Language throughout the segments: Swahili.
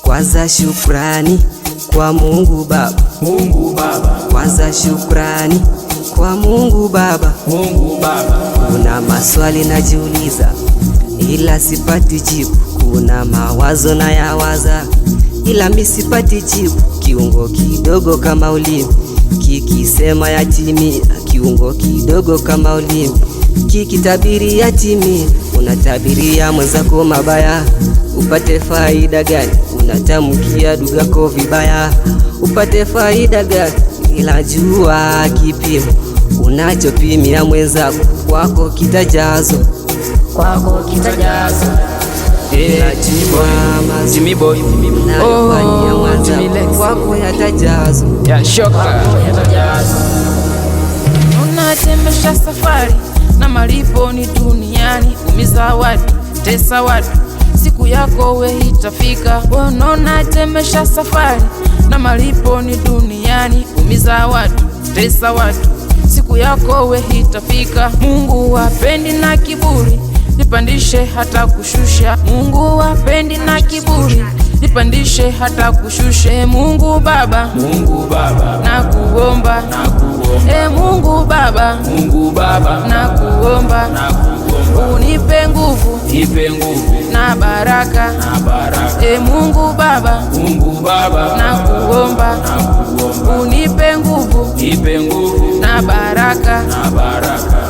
Kwanza shukrani kwa Mungu Baba, Mungu Baba. Kwanza shukrani kwa Mungu Baba, Mungu Baba. Kuna maswali najiuliza ila sipati jibu, kuna mawazo na yawaza ila mimi sipati jibu. Kiungo kidogo kama ulimi kikisema yatimia, kiungo kidogo kama ulimi kikitabiri yatimia. Unatabiria mwenzako mabaya, upate faida gani? Unatamkia ndugu yako vibaya, upate faida gani? Ila jua kipimo unachopimia mwenzako, kwako kitajazwa, Kwako kitajazwa. Jimmy Boy unayofanyia mwenzako, kwako yatajazwa. Ya shoka yatajazwa. Unatembesha safari na malipo ni duniani, umiza watu, tesa watu, siku yako we itafika. Unatembesha safari na malipo ni duniani, umiza watu, tesa watu, siku yako we itafika. Mungu hapendi na kiburi, nipandishe hata kushusha. Mungu hapendi na kiburi, nipandishe hata kushusha. Mungu Baba, Mungu Baba. nakuomba, Nakuomba. Mungu Baba, Mungu Baba. nakuomba, Nakuomba. unipe nguvu, Nipe nguvu na baraka. na baraka. Mungu Baba, Mungu Baba. nakuomba, Nakuomba. unipe nguvu Nipe nguvu na baraka. na baraka.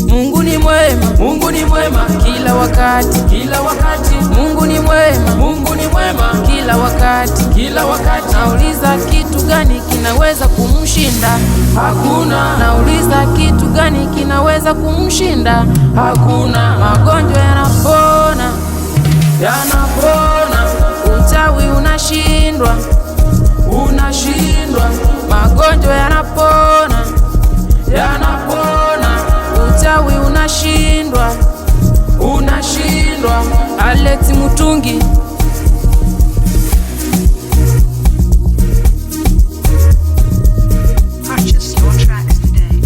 Mungu ni mwema, Mungu ni mwema kila wakati, kila wakati. Mungu ni mwema, Mungu ni mwema kila wakati. kila wakati. Nauliza kitu gani kinaweza kumshinda? Hakuna, Nauliza kitu gani kinaweza kumshinda? hakuna. Magonjwa yanapona, Yanapona, uchawi unashindwa, unashindwa. magonjwa yanapona, Yanapona, uchawi unashindwa. unashindwa. Alex Mutungi. Purchase your tracks today.